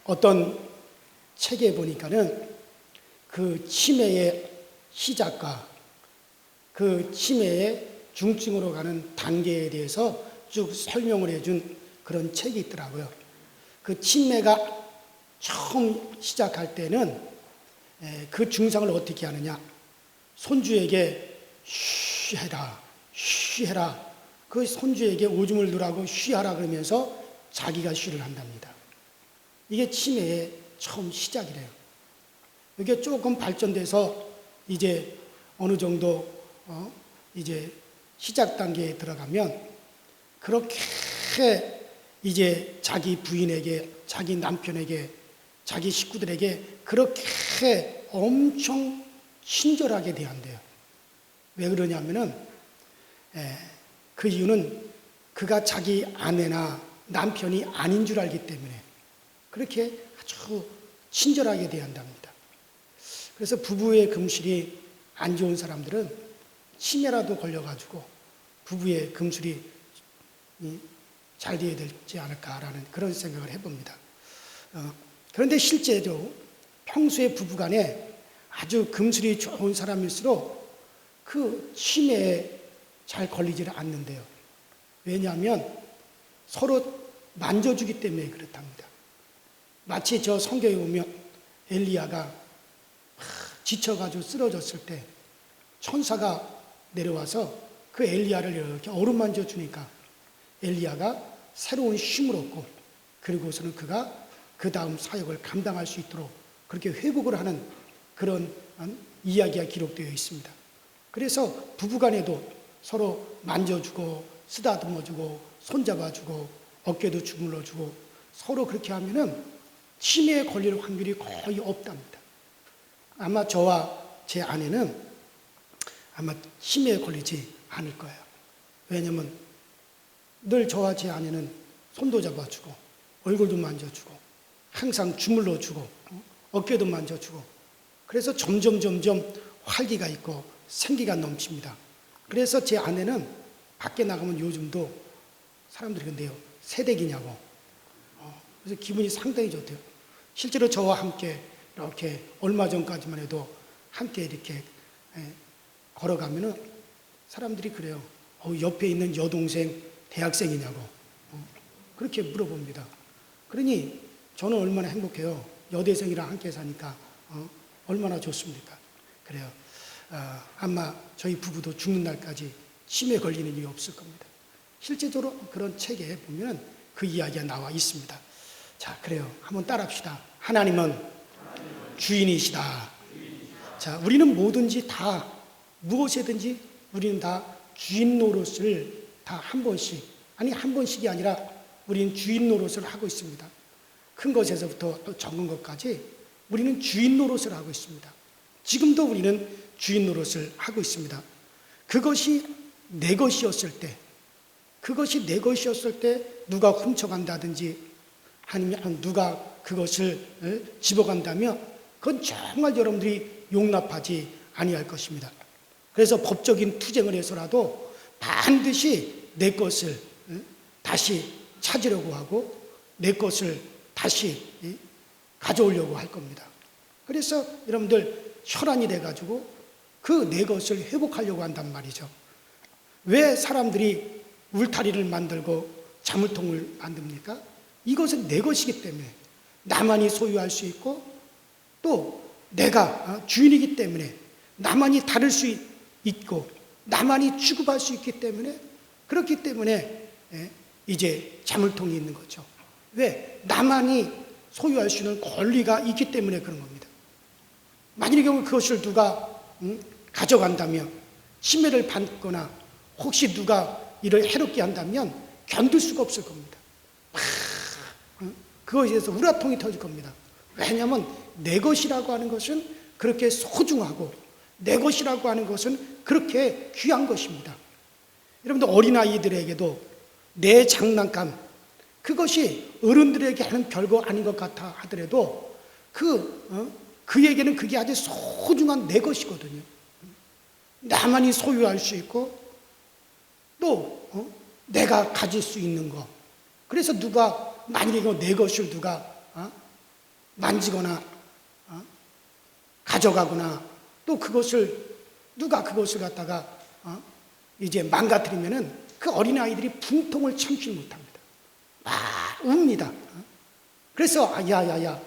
어떤 책에 보니까는 그 치매의 시작과 그 치매의 중증으로 가는 단계에 대해서 쭉 설명을 해준 그런 책이 있더라고요. 그 치매가 처음 시작할 때는 그 증상을 어떻게 하느냐. 손주에게 쉬해라, 쉬해라. 그 손주에게 오줌을 누라고 쉬하라 그러면서 자기가 쉬를 한답니다. 이게 치매의 처음 시작이래요. 이게 조금 발전돼서 이제 어느 정도 이제 시작 단계에 들어가면 그렇게 이제 자기 부인에게, 자기 남편에게, 자기 식구들에게 그렇게 엄청 친절하게 대한대요. 왜 그러냐면은 그 이유는 그가 자기 아내나 남편이 아닌 줄 알기 때문에 그렇게 아주 친절하게 대한답니다. 그래서 부부의 금술이 안 좋은 사람들은 치매라도 걸려가지고 부부의 금술이 잘 되어야 되지 않을까라는 그런 생각을 해봅니다. 그런데 실제로 평소에 부부간에 아주 금술이 좋은 사람일수록 그 치매에 잘 걸리지를 않는데요. 왜냐하면 서로 만져주기 때문에 그렇답니다. 마치 저 성경에 보면 엘리야가 지쳐가지고 쓰러졌을 때 천사가 내려와서 그 엘리야를 이렇게 어루만져 주니까 엘리야가 새로운 힘을 얻고 그리고서는 그가 그 다음 사역을 감당할 수 있도록 그렇게 회복을 하는 그런 이야기가 기록되어 있습니다. 그래서 부부간에도 서로 만져주고 쓰다듬어주고 손잡아주고 어깨도 주물러주고 서로 그렇게 하면은 치매에 걸릴 확률이 거의 없답니다. 아마 저와 제 아내는 아마 치매에 걸리지 않을 거예요. 왜냐하면 늘 저와 제 아내는 손도 잡아주고 얼굴도 만져주고 항상 주물러주고 어깨도 만져주고 그래서 점점 활기가 있고 생기가 넘칩니다. 그래서 제 아내는 밖에 나가면 요즘도 사람들이 근데요 새댁이냐고 그래서 기분이 상당히 좋대요. 실제로 저와 함께 이렇게 얼마 전까지만 해도 함께 이렇게 걸어가면은 사람들이 그래요. 옆에 있는 여동생 대학생이냐고 그렇게 물어봅니다. 그러니 저는 얼마나 행복해요. 여대생이랑 함께 사니까 얼마나 좋습니까? 그래요. 아마 저희 부부도 죽는 날까지 치매에 걸리는 일이 없을 겁니다. 실제적으로 그런 책에 보면 그 이야기가 나와 있습니다. 자, 그래요. 한번 따라합시다. 하나님은 주인이시다. 자, 우리는 뭐든지 다 무엇이든지 우리는 다 주인 노릇을 다 한 번씩 아니 한 번씩이 아니라 우리는 주인 노릇을 하고 있습니다. 큰 것에서부터 또 적은 것까지 우리는 주인 노릇을 하고 있습니다. 지금도 우리는 주인 노릇을 하고 있습니다. 그것이 내 것이었을 때 누가 훔쳐간다든지 아니면 누가 그것을 집어간다면 그건 정말 여러분들이 용납하지 아니할 것입니다. 그래서 법적인 투쟁을 해서라도 반드시 내 것을 다시 찾으려고 하고 내 것을 다시 가져오려고 할 겁니다. 그래서 여러분들 혈안이 돼가지고 그 내 것을 회복하려고 한단 말이죠. 왜 사람들이 울타리를 만들고 자물통을 만듭니까? 이것은 내 것이기 때문에 나만이 소유할 수 있고 또 내가 주인이기 때문에 나만이 다룰 수 있고 나만이 취급할 수 있기 때문에 그렇기 때문에 이제 자물통이 있는 거죠. 왜? 나만이 소유할 수 있는 권리가 있기 때문에 그런 겁니다. 만일의 경우 그것을 누가 가져간다면 침해를 받거나 혹시 누가 이를 해롭게 한다면 견딜 수가 없을 겁니다. 그것에 대해서 우라통이 터질 겁니다. 왜냐하면 내 것이라고 하는 것은 그렇게 소중하고 내 것이라고 하는 것은 그렇게 귀한 것입니다. 여러분들 어린아이들에게도 내 장난감 그것이 어른들에게 하는 별거 아닌 것 같아 하더라도 그에게는 그게 아주 소중한 내 것이거든요. 나만이 소유할 수 있고 또 내가 가질 수 있는 거. 그래서 누가 만약에 내 것을 누가 만지거나 가져가거나 또 누가 그것을 갖다가 이제 망가뜨리면은 그 어린아이들이 분통을 참지 못합니다. 막 웁니다. 그래서 야야야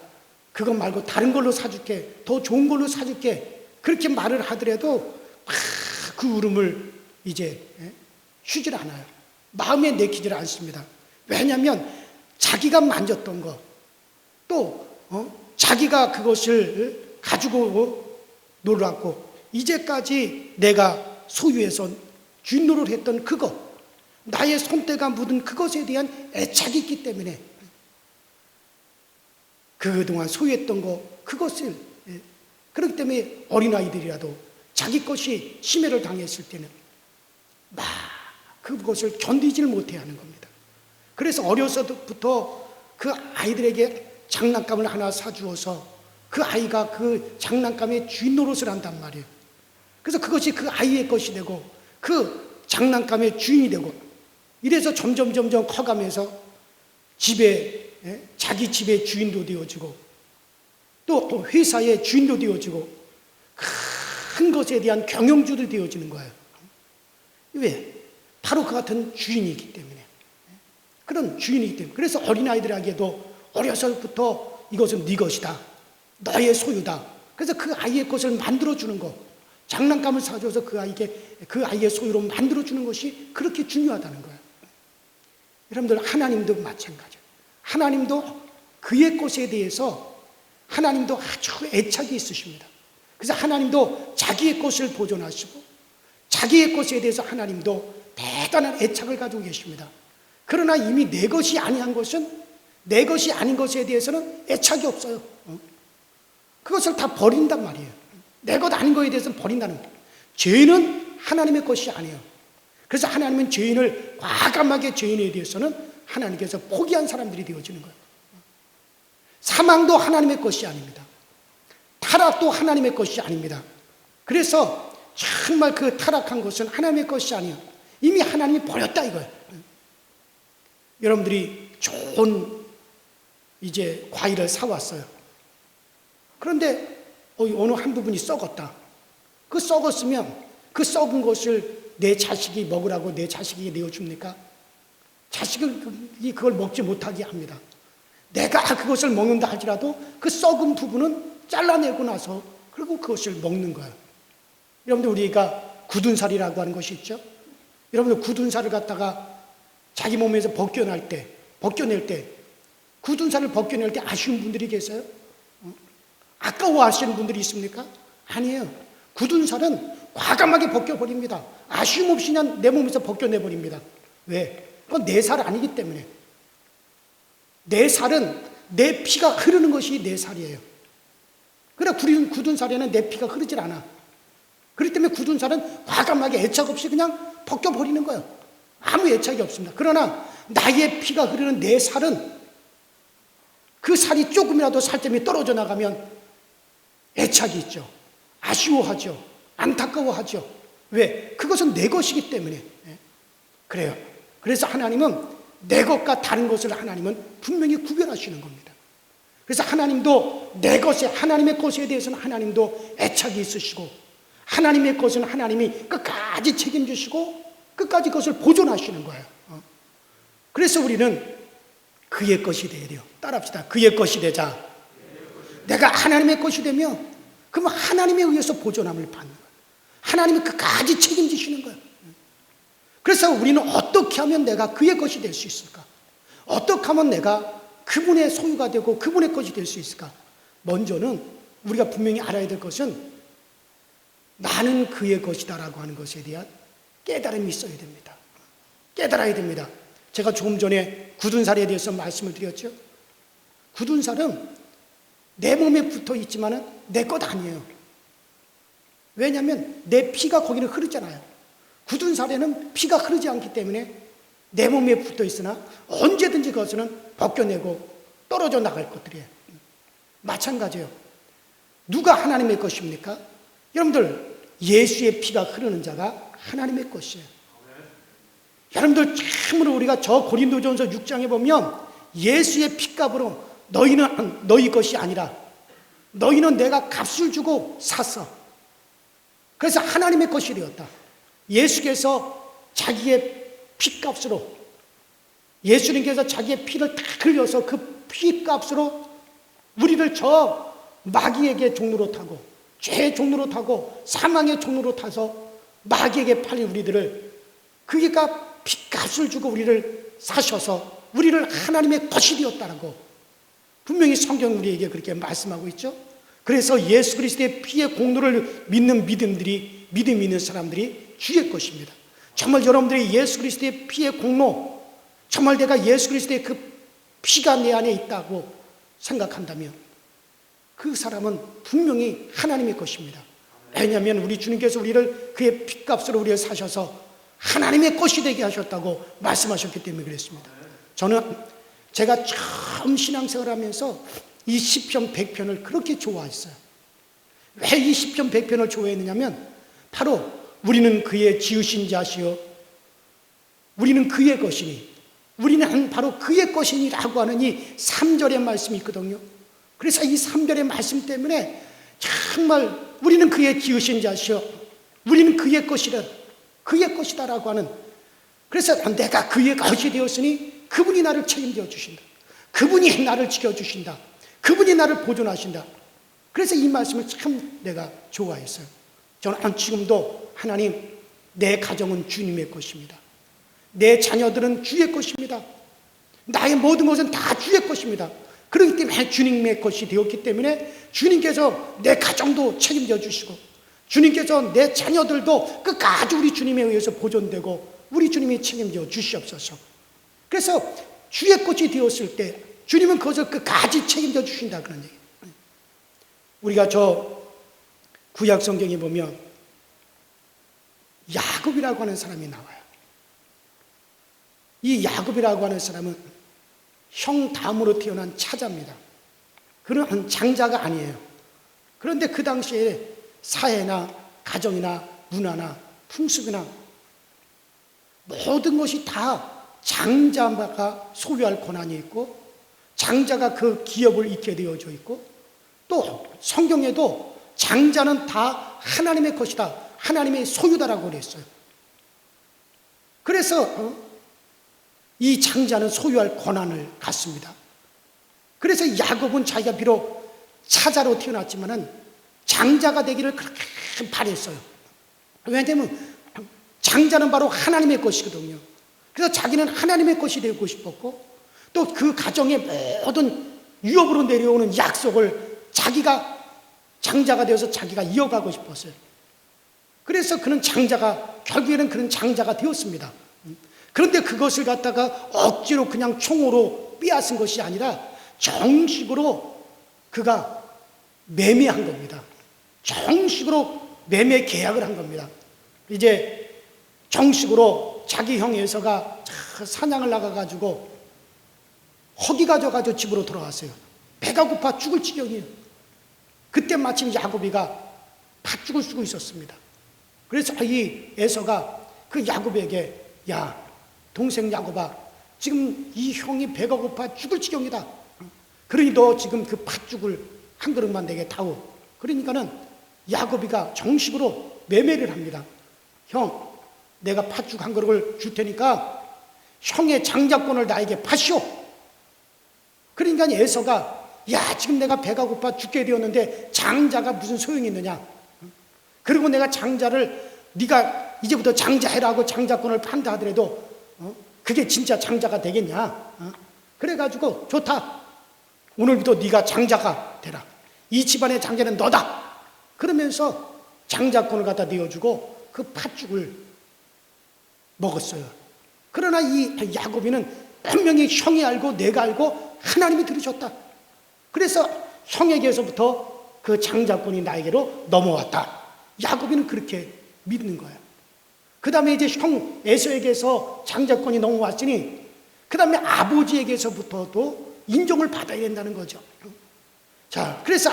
그것 말고 다른 걸로 사줄게, 더 좋은 걸로 사줄게, 그렇게 말을 하더라도 막 그 울음을 이제 쉬질 않아요. 마음에 내키질 않습니다. 왜냐하면 자기가 만졌던 거, 또 자기가 그것을 가지고 놀았고 이제까지 내가 소유해서 쥐노를 했던 그것, 나의 손때가 묻은 그것에 대한 애착이 있기 때문에 그동안 소유했던 거, 그것을 그렇기 때문에 어린아이들이라도 자기 것이 침해를 당했을 때는 막 그것을 견디질 못해 하는 겁니다. 그래서 어려서부터 그 아이들에게 장난감을 하나 사주어서 그 아이가 그 장난감에 주인 노릇을 한단 말이에요. 그래서 그것이 그 아이의 것이 되고 그 장난감의 주인이 되고 이래서 점점 커가면서 자기 집의 주인도 되어지고 또 회사의 주인도 되어지고 큰 것에 대한 경영주도 되어지는 거예요. 왜? 바로 그 같은 주인이기 때문에. 그런 주인이기 때문에. 그래서 어린아이들에게도 어려서부터 이것은 네 것이다, 너의 소유다. 그래서 그 아이의 것을 만들어주는 거, 장난감을 사줘서 그 아이의 소유로 만들어주는 것이 그렇게 중요하다는 거예요. 여러분들 하나님도 마찬가지예요. 하나님도 그의 것에 대해서 하나님도 아주 애착이 있으십니다. 그래서 하나님도 자기의 것을 보존하시고 자기의 것에 대해서 하나님도 대단한 애착을 가지고 계십니다. 그러나 이미 내 것이 아닌 것은, 내 것이 아닌 것에 대해서는 애착이 없어요. 그것을 다 버린단 말이에요. 내 것 아닌 것에 대해서는 버린다는 거예요. 죄는 하나님의 것이 아니에요. 그래서 하나님은 죄인을 과감하게, 죄인에 대해서는 하나님께서 포기한 사람들이 되어지는 거예요. 사망도 하나님의 것이 아닙니다. 타락도 하나님의 것이 아닙니다. 그래서 정말 그 타락한 것은 하나님의 것이 아니에요. 이미 하나님이 버렸다 이거예요. 여러분들이 좋은 이제 과일을 사왔어요. 그런데 어느 한 부분이 썩었다. 그 썩었으면 그 썩은 것을 내 자식이 먹으라고 내 자식에게 내어줍니까? 자식이 그걸 먹지 못하게 합니다. 내가 그것을 먹는다 할지라도 그 썩은 부분은 잘라내고 나서 그리고 그것을 먹는 거예요. 여러분들 우리가 굳은 살이라고 하는 것이 있죠. 여러분들 굳은 살을 갖다가 자기 몸에서 벗겨낼 때 굳은 살을 벗겨낼 때 아쉬운 분들이 계세요? 아까워하시는 분들이 있습니까? 아니에요. 굳은 살은 과감하게 벗겨버립니다. 아쉬움 없이 그냥 내 몸에서 벗겨내버립니다. 왜? 그건 내 살 아니기 때문에. 내 살은 내 피가 흐르는 것이 내 살이에요. 그래 굳은 살에는 내 피가 흐르질 않아. 그렇기 때문에 굳은 살은 과감하게 애착 없이 그냥 벗겨버리는 거예요. 아무 애착이 없습니다. 그러나 나의 피가 흐르는 내 살은 그 살이 조금이라도 살점이 떨어져 나가면 애착이 있죠. 아쉬워하죠. 안타까워하죠. 왜? 그것은 내 것이기 때문에. 그래요. 그래서 하나님은 내 것과 다른 것을 하나님은 분명히 구별하시는 겁니다. 그래서 하나님도 내 것에, 하나님의 것에 대해서는 하나님도 애착이 있으시고 하나님의 것은 하나님이 끝까지 책임지시고 끝까지 그것을 보존하시는 거예요. 그래서 우리는 그의 것이 되어야 돼요. 따라합시다. 그의 것이 되자. 내가 하나님의 것이 되면 그러면 하나님에 의해서 보존함을 받는 거예요. 하나님이 끝까지 책임지시는 거예요. 그래서 우리는 어떻게 하면 내가 그의 것이 될 수 있을까? 어떻게 하면 내가 그분의 소유가 되고 그분의 것이 될 수 있을까? 먼저는 우리가 분명히 알아야 될 것은 나는 그의 것이다라고 하는 것에 대한 깨달음이 있어야 됩니다. 깨달아야 됩니다. 제가 조금 전에 굳은 살에 대해서 말씀을 드렸죠. 굳은 살은 내 몸에 붙어 있지만은 내 것 아니에요. 왜냐하면 내 피가 거기는 흐르잖아요. 굳은 살에는 피가 흐르지 않기 때문에 내 몸에 붙어 있으나 언제든지 그것은 벗겨내고 떨어져 나갈 것들이에요. 마찬가지예요. 누가 하나님의 것입니까? 여러분들 예수의 피가 흐르는 자가 하나님의 것이에요. 여러분들 참으로 우리가 저 고린도전서 6장에 보면 예수의 피값으로 너희는 너희 것이 아니라 너희는 내가 값을 주고 샀어. 그래서 하나님의 것이 되었다. 예수께서 자기의 피값으로, 예수님께서 자기의 피를 다 흘려서 그 피값으로 우리를 저 마귀에게 종로로 타고, 죄의 종로로 타고, 사망의 종로로 타서 마귀에게 팔린 우리들을, 그가 피값을 주고 우리를 사셔서 우리를 하나님의 것이 되었다라고 분명히 성경 우리에게 그렇게 말씀하고 있죠. 그래서 예수 그리스도의 피의 공로를 믿는 믿음 있는 사람들이 주의 것입니다. 정말 여러분들이 예수 그리스도의 피의 공로, 정말 내가 예수 그리스도의 그 피가 내 안에 있다고 생각한다면 그 사람은 분명히 하나님의 것입니다. 왜냐하면 우리 주님께서 우리를 그의 피값으로 우리를 사셔서 하나님의 것이 되게 하셨다고 말씀하셨기 때문에 그랬습니다. 저는 제가 처음 신앙생활 하면서 이 시편 100편을 그렇게 좋아했어요. 왜 이 시편 100편을 좋아했느냐면 바로 우리는 그의 지으신 자시요 우리는 그의 것이니 우리는 바로 그의 것이니라고 하는 이 3절의 말씀이 있거든요. 그래서 이 3절의 말씀 때문에 정말 우리는 그의 지으신 자시요 우리는 그의 것이라, 그의 것이다라고 하는, 그래서 내가 그의 것이 되었으니 그분이 나를 책임져 주신다. 그분이 나를 지켜주신다. 그분이 나를 보존하신다. 그래서 이 말씀을 참 내가 좋아했어요. 저는 지금도 하나님, 내 가정은 주님의 것입니다. 내 자녀들은 주의 것입니다. 나의 모든 것은 다 주의 것입니다. 그렇기 때문에 주님의 것이 되었기 때문에 주님께서 내 가정도 책임져 주시고 주님께서 내 자녀들도 끝까지 우리 주님에 의해서 보존되고 우리 주님이 책임져 주시옵소서. 그래서 주의 것이 되었을 때 주님은 그것을 끝까지 책임져 주신다 그런 얘기예요. 우리가 저 구약 성경에 보면 야곱이라고 하는 사람이 나와요. 이 야곱이라고 하는 사람은 형 다음으로 태어난 차자입니다. 그는 장자가 아니에요. 그런데 그 당시에 사회나 가정이나 문화나 풍습이나 모든 것이 다 장자가 소유할 권한이 있고 장자가 그 기업을 잇게 되어져 있고 또 성경에도 장자는 다 하나님의 것이다, 하나님의 소유다라고 그랬어요. 그래서 이 장자는 소유할 권한을 갖습니다. 그래서 야곱은 자기가 비록 차자로 태어났지만은 장자가 되기를 그렇게 바랬어요. 왜냐하면 장자는 바로 하나님의 것이거든요. 그래서 자기는 하나님의 것이 되고 싶었고 또 그 가정의 모든 유업으로 내려오는 약속을 자기가 장자가 되어서 자기가 이어가고 싶었어요. 그래서 그는 결국에는 그는 장자가 되었습니다. 그런데 그것을 갖다가 억지로 그냥 총으로 빼앗은 것이 아니라 정식으로 그가 매매한 겁니다. 정식으로 매매 계약을 한 겁니다. 이제 정식으로 자기 형 에서가 사냥을 나가가지고 허기 가져가지고 집으로 돌아왔어요. 배가 고파 죽을 지경이에요. 그때 마침 야곱이가 팥죽을 쓰고 있었습니다. 그래서 이 에서가 그 야곱에게, 야 동생 야곱아, 지금 이 형이 배가 고파 죽을 지경이다. 그러니 너 지금 그 팥죽을 한 그릇만 내게 다오. 그러니까는 야곱이가 정식으로 매매를 합니다. 형, 내가 팥죽 한 그릇을 줄 테니까 형의 장자권을 나에게 파시오. 그러니까 에서가, 야 지금 내가 배가 고파 죽게 되었는데 장자가 무슨 소용이 있느냐. 그리고 내가 장자를 네가 이제부터 장자해라고 장자권을 판다 하더라도 그게 진짜 장자가 되겠냐. 그래가지고 좋다, 오늘부터 네가 장자가 되라. 이 집안의 장자는 너다. 그러면서 장자권을 갖다 내어주고 그 팥죽을 먹었어요. 그러나 이 야곱이는 분명히 형이 알고 내가 알고 하나님이 들으셨다. 그래서 형에게서부터 그 장자권이 나에게로 넘어왔다. 야곱이는 그렇게 믿는 거예요. 그 다음에 이제 형 에서에게서 장자권이 넘어왔으니 그 다음에 아버지에게서부터도 인정을 받아야 된다는 거죠. 자, 그래서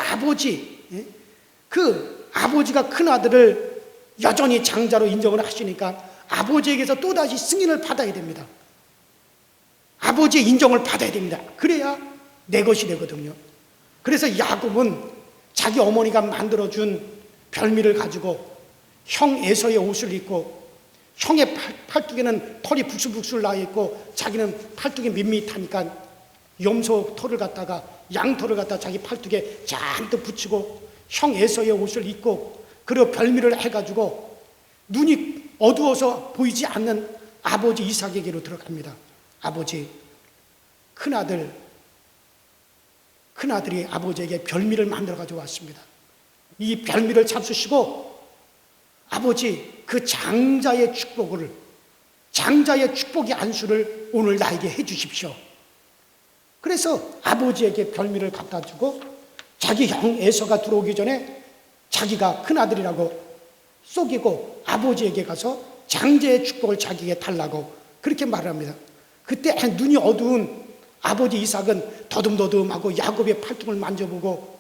아버지가 큰 아들을 여전히 장자로 인정을 하시니까 아버지에게서 또다시 승인을 받아야 됩니다. 아버지의 인정을 받아야 됩니다. 그래야 내 것이 되거든요. 그래서 야곱은 자기 어머니가 만들어준 별미를 가지고 형 에서의 옷을 입고, 형의 팔뚝에는 털이 북슬북슬 나 있고 자기는 팔뚝이 밋밋하니까 염소 털을 갖다가, 양털을 갖다가 자기 팔뚝에 잔뜩 붙이고 형 에서의 옷을 입고, 그리고 별미를 해가지고 눈이 어두워서 보이지 않는 아버지 이삭에게로 들어갑니다. 아버지, 큰아들이 아버지에게 별미를 만들어 가지고 왔습니다. 이 별미를 잡수시고 아버지, 그 장자의 축복의 안수를 오늘 나에게 해 주십시오. 그래서 아버지에게 별미를 갖다 주고 자기 형 에서가 들어오기 전에 자기가 큰아들이라고 속이고 아버지에게 가서 장자의 축복을 자기에게 달라고 그렇게 말을 합니다. 그때 눈이 어두운 아버지 이삭은 더듬더듬하고 야곱의 팔뚝을 만져보고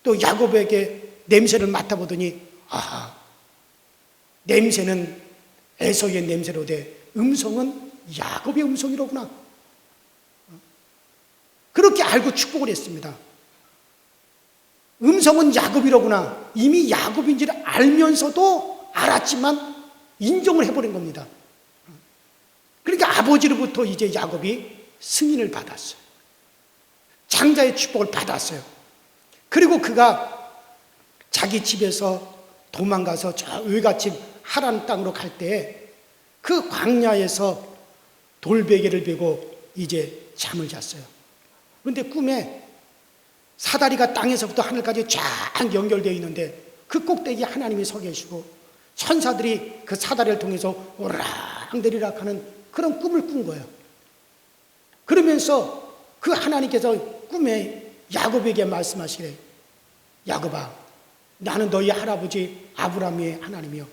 또 야곱에게 냄새를 맡아보더니, 아, 냄새는 에서의 냄새로 돼 음성은 야곱의 음성이로구나. 그렇게 알고 축복을 했습니다. 음성은 야곱이로구나. 이미 야곱인지를 알면서도 알았지만 인정을 해버린 겁니다. 그러니까 아버지로부터 이제 야곱이 승인을 받았어요. 장자의 축복을 받았어요. 그리고 그가 자기 집에서 도망가서 저 외갓집 하란 땅으로 갈 때 그 광야에서 돌베개를 베고 이제 잠을 잤어요. 그런데 꿈에 사다리가 땅에서부터 하늘까지 쫙 연결되어 있는데 그 꼭대기에 하나님이 서 계시고 천사들이 그 사다리를 통해서 오르락내리락 하는 그런 꿈을 꾼 거예요. 그러면서 그 하나님께서 꿈에 야곱에게 말씀하시래. 야곱아, 나는 너희 할아버지 아브라함의 하나님이요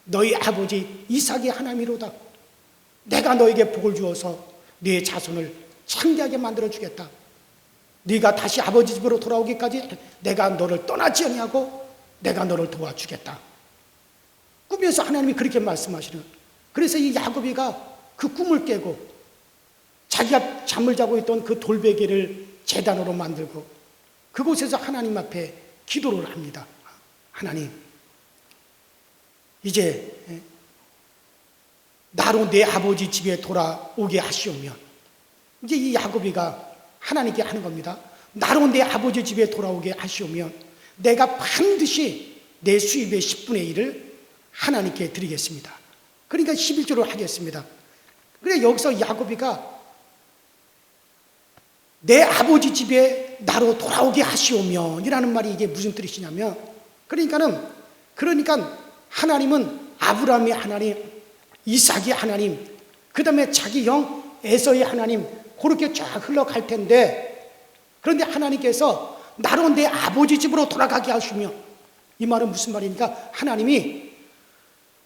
너희 아버지 이삭의 하나님이로다. 내가 너에게 복을 주어서 네 자손을 창대하게 만들어주겠다. 네가 다시 아버지 집으로 돌아오기까지 내가 너를 떠나지 아니하고 내가 너를 도와주겠다. 꿈에서 하나님이 그렇게 말씀하시는 거예요. 그래서 이 야곱이가 그 꿈을 깨고 자기가 잠을 자고 있던 그 돌베개를 제단으로 만들고 그곳에서 하나님 앞에 기도를 합니다. 하나님, 이제 나로 내 아버지 집에 돌아오게 하시오면, 이제 이 야곱이가 하나님께 하는 겁니다. 나로 내 아버지 집에 돌아오게 하시오면 내가 반드시 내 수입의 10분의 1을 하나님께 드리겠습니다. 그러니까 11조를 하겠습니다. 그래 여기서 야곱이가 내 아버지 집에 나로 돌아오게 하시오면 이라는 말이 이게 무슨 뜻이냐면, 그러니까 하나님은 아브라함의 하나님, 이삭의 하나님, 그 다음에 자기 형 에서의 하나님, 그렇게 쫙 흘러갈 텐데, 그런데 하나님께서 나로 내 아버지 집으로 돌아가게 하시며, 이 말은 무슨 말입니까? 하나님이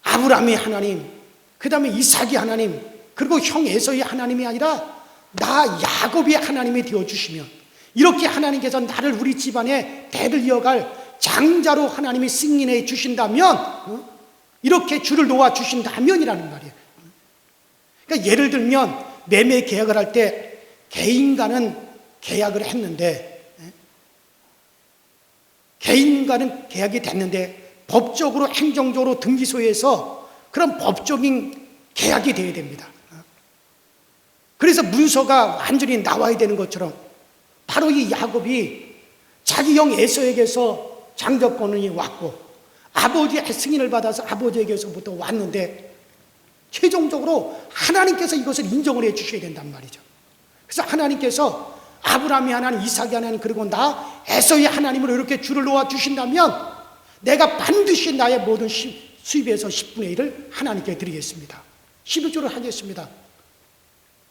아브라함의 하나님, 그 다음에 이삭의 하나님, 그리고 형 에서의 하나님이 아니라 나 야곱의 하나님이 되어주시면, 이렇게 하나님께서 나를 우리 집안에 대를 이어갈 장자로 하나님이 승인해 주신다면, 이렇게 줄을 놓아 주신다면이라는 말이에요. 그러니까 예를 들면 매매 계약을 할 때 개인과는 계약을 했는데, 개인과는 계약이 됐는데 법적으로 행정적으로 등기소에서 그런 법적인 계약이 되어야 됩니다. 그래서 문서가 완전히 나와야 되는 것처럼 바로 이 야곱이 자기 형 에서에게서 장자권이 왔고 아버지의 승인을 받아서 아버지에게서부터 왔는데 최종적으로 하나님께서 이것을 인정을 해 주셔야 된단 말이죠. 그래서 하나님께서 아브라함의 하나님, 이삭의 하나님, 그리고 나 에서의 하나님으로 이렇게 줄을 놓아 주신다면 내가 반드시 나의 모든 수입에서 10분의 1을 하나님께 드리겠습니다. 11조를 하겠습니다.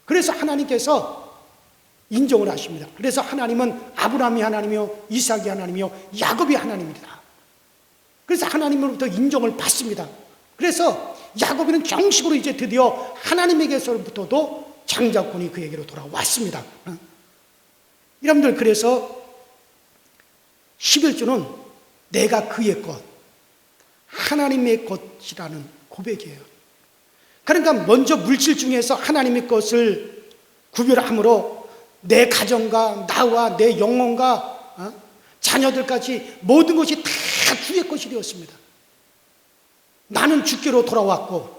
그래서 하나님께서 인정을 하십니다. 그래서 하나님은 아브라함의 하나님이요, 이삭의 하나님이요, 야곱의 하나님입니다. 그래서 하나님으로부터 인정을 받습니다. 그래서 야곱이는 정식으로 이제 드디어 하나님에게서부터도 장자권이 그에게로 돌아왔습니다. 여러분들, 그래서 11조는 내가 그의 것, 하나님의 것이라는 고백이에요. 그러니까 먼저 물질 중에서 하나님의 것을 구별함으로 내 가정과 나와 내 영혼과 자녀들까지 모든 것이 다 주의 것이 되었습니다. 나는 주께로 돌아왔고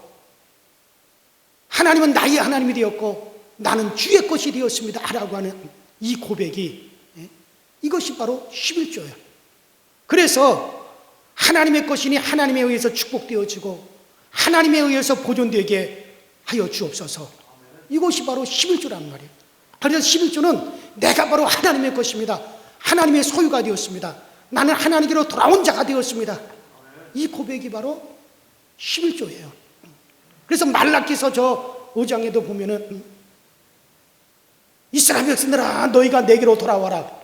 하나님은 나의 하나님이 되었고 나는 주의 것이 되었습니다 라고 하는 이 고백이, 이것이 바로 11조예요. 그래서 하나님의 것이니 하나님에 의해서 축복되어지고 하나님에 의해서 보존되게 하여 주옵소서. 이것이 바로 11조란 말이에요. 그래서 11조는 내가 바로 하나님의 것입니다. 하나님의 소유가 되었습니다. 나는 하나님께로 돌아온 자가 되었습니다. 이 고백이 바로 11조예요. 그래서 말라기서 저 5장에도 보면은 이스라엘 백성들아 너희가 내게로 돌아와라.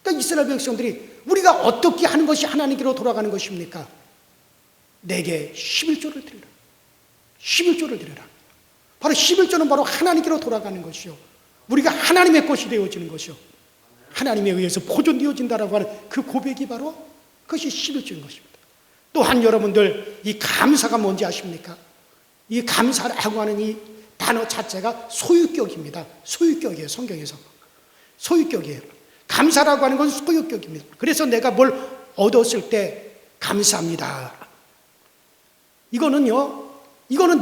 그러니까 이스라엘 백성들이 우리가 어떻게 하는 것이 하나님께로 돌아가는 것입니까? 내게 11조를 드리라. 11조를 드리라. 바로 11조는 바로 하나님께로 돌아가는 것이요, 우리가 하나님의 것이 되어지는 것이요, 하나님에 의해서 보존되어진다라고 하는 그 고백이 바로 그것이 11조인 것입니다. 또한 여러분들 이 감사가 뭔지 아십니까? 이 감사라고 하는 이 단어 자체가 소유격입니다. 소유격이에요. 성경에서 소유격이에요. 감사라고 하는 건 소유격입니다. 그래서 내가 뭘 얻었을 때 감사합니다. 이거는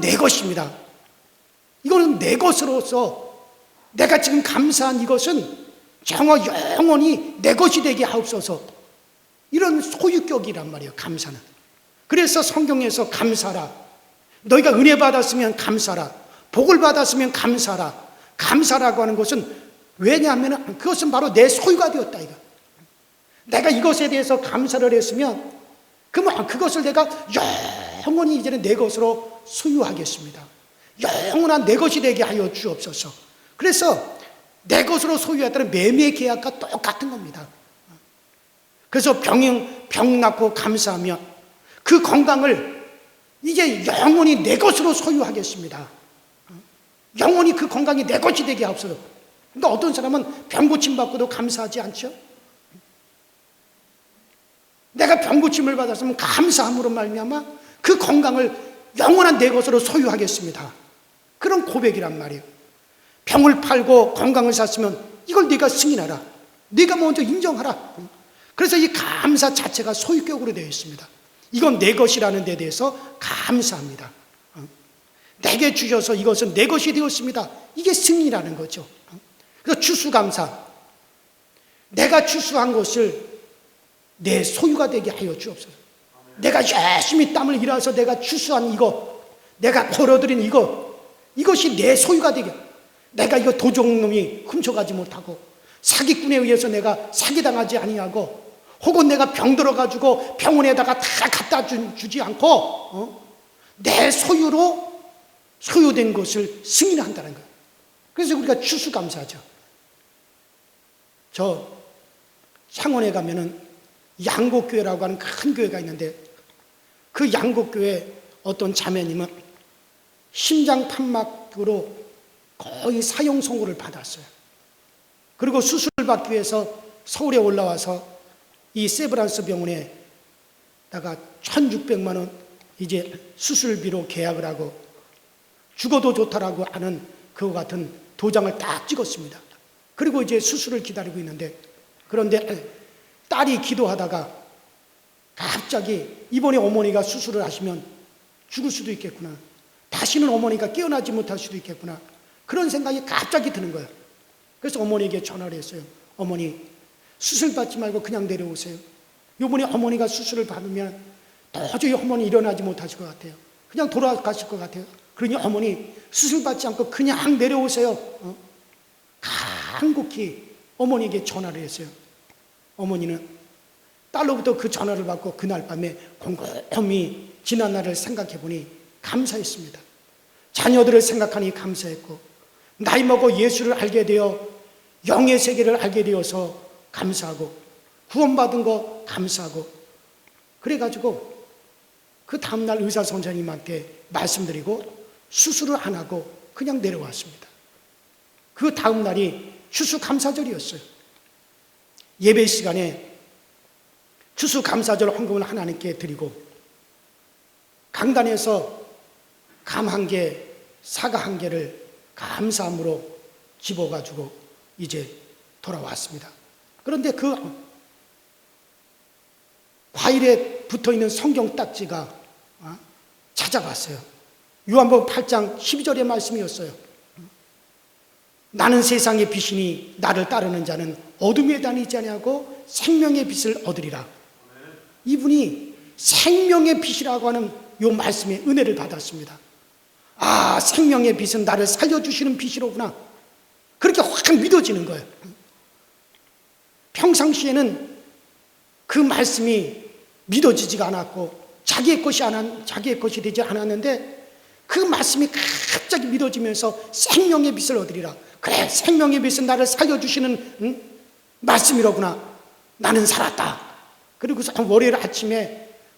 내 것입니다. 이거는 내 것으로서 내가 지금 감사한 이것은 정말 영원히 내 것이 되게 하옵소서. 이런 소유격이란 말이에요, 감사는. 그래서 성경에서 감사라, 너희가 은혜 받았으면 감사라, 복을 받았으면 감사라. 감사라고 하는 것은 왜냐하면 그것은 바로 내 소유가 되었다 이거. 내가 이것에 대해서 감사를 했으면 그러면 그것을 내가 영원히 이제는 내 것으로 소유하겠습니다. 영원한 내 것이 되게 하여 주옵소서. 그래서 내 것으로 소유했다는 매매 계약과 똑같은 겁니다. 그래서 병 낫고 감사하면 그 건강을 이제 영원히 내 것으로 소유하겠습니다. 영원히 그 건강이 내 것이 되게 하옵소서. 그러니까 어떤 사람은 병 고침 받고도 감사하지 않죠? 내가 병 고침을 받았으면 감사함으로 말미암아 그 건강을 영원한 내 것으로 소유하겠습니다. 그런 고백이란 말이에요. 병을 팔고 건강을 샀으면 이걸 네가 승인하라. 네가 먼저 인정하라. 그래서 이 감사 자체가 소유격으로 되어 있습니다. 이건 내 것이라는 데 대해서 감사합니다. 내게 주셔서 이것은 내 것이 되었습니다. 이게 승리라는 거죠. 그래서 추수감사, 내가 추수한 것을 내 소유가 되게 하여 주옵소서. 내가 열심히 땀을 일해서 내가 추수한 이거, 내가 벌어들인 이것이 내 소유가 되게, 내가 이거 도적놈이 훔쳐가지 못하고 사기꾼에 의해서 내가 사기당하지 아니하고 혹은 내가 병 들어가지고 병원에다가 다 갖다 주지 않고 내 소유로 소유된 것을 승인한다는 거예요. 그래서 우리가 추수감사하죠. 저 창원에 가면은 양곡교회라고 하는 큰 교회가 있는데 그 양곡교회 어떤 자매님은 심장 판막으로 거의 사형 선고를 받았어요. 그리고 수술받기 위해서 서울에 올라와서 이 세브란스 병원에다가 1,600만 원 이제 수술비로 계약을 하고 죽어도 좋다라고 하는 그와 같은 도장을 딱 찍었습니다. 그리고 이제 수술을 기다리고 있는데, 그런데 딸이 기도하다가 갑자기 이번에 어머니가 수술을 하시면 죽을 수도 있겠구나, 다시는 어머니가 깨어나지 못할 수도 있겠구나, 그런 생각이 갑자기 드는 거예요. 그래서 어머니에게 전화를 했어요. 어머니, 수술 받지 말고 그냥 내려오세요. 이번에 어머니가 수술을 받으면 도저히 어머니 일어나지 못하실 것 같아요. 그냥 돌아가실 것 같아요. 그러니 어머니 수술 받지 않고 그냥 내려오세요. 간곡히 어머니에게 전화를 했어요. 어머니는 딸로부터 그 전화를 받고 그날 밤에 곰곰이 지난 날을 생각해 보니 감사했습니다. 자녀들을 생각하니 감사했고, 나이 먹어 예수를 알게 되어 영의 세계를 알게 되어서 감사하고, 구원받은 거 감사하고, 그래가지고 그 다음날 의사 선생님한테 말씀드리고 수술을 안 하고 그냥 내려왔습니다. 그 다음날이 추수감사절이었어요. 예배 시간에 추수감사절 헌금을 하나님께 드리고 강단에서 감 1개, 사과 1개를 감사함으로 집어가지고 이제 돌아왔습니다. 그런데 그 과일에 붙어있는 성경 딱지가 찾아갔어요. 요한복음 8장 12절의 말씀이었어요. 나는 세상의 빛이니 나를 따르는 자는 어둠에 다니지 아니하고 생명의 빛을 얻으리라. 이분이 생명의 빛이라고 하는 요 말씀에 은혜를 받았습니다. 아, 생명의 빛은 나를 살려주시는 빛이로구나. 그렇게 확 믿어지는 거예요. 평상시에는 그 말씀이 믿어지지가 않았고 자기의 것이 되지 않았는데 그 말씀이 갑자기 믿어지면서 생명의 빛을 얻으리라. 그래, 생명의 빛은 나를 살려주시는 말씀이로구나. 나는 살았다. 그리고서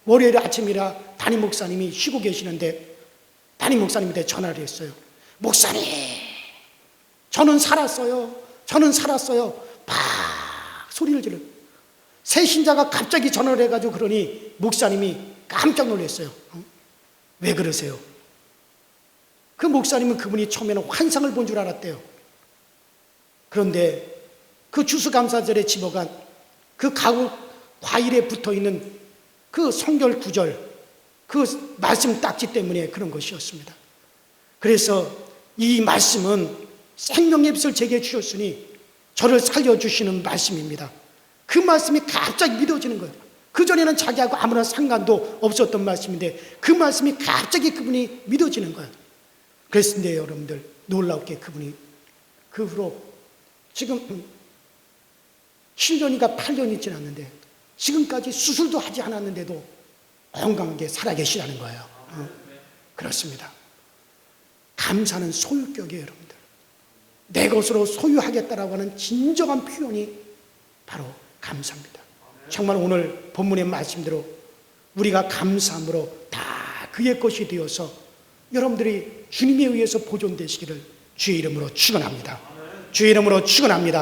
월요일 아침이라 담임 목사님이 쉬고 계시는데 담임 목사님한테 전화를 했어요. 목사님, 저는 살았어요. 막 소리를 질러. 새 신자가 갑자기 전화를 해가지고 그러니 목사님이 깜짝 놀랐어요. 왜 그러세요? 그 목사님은 그분이 처음에는 환상을 본 줄 알았대요. 그런데 그 추수감사절에 집어간 그 과일에 붙어있는 그 성경 구절, 그 말씀 딱지 때문에 그런 것이었습니다. 그래서 이 말씀은 생명의 빛을 제게 주셨으니 저를 살려주시는 말씀입니다. 그 말씀이 갑자기 믿어지는 거예요. 그전에는 자기하고 아무런 상관도 없었던 말씀인데 그 말씀이 갑자기 그분이 믿어지는 거예요. 그랬는데 여러분들 놀랍게 그분이 그 후로 지금 7년이가 8년이 지났는데 지금까지 수술도 하지 않았는데도 건강하게 살아계시다는 거예요. 그렇습니다. 감사는 소유격이에요, 여러분들. 내 것으로 소유하겠다라고 하는 진정한 표현이 바로 감사입니다. 정말 오늘 본문의 말씀대로 우리가 감사함으로 다 그의 것이 되어서 여러분들이 주님에 의해서 보존되시기를 주의 이름으로 축원합니다. 주의 이름으로 축원합니다.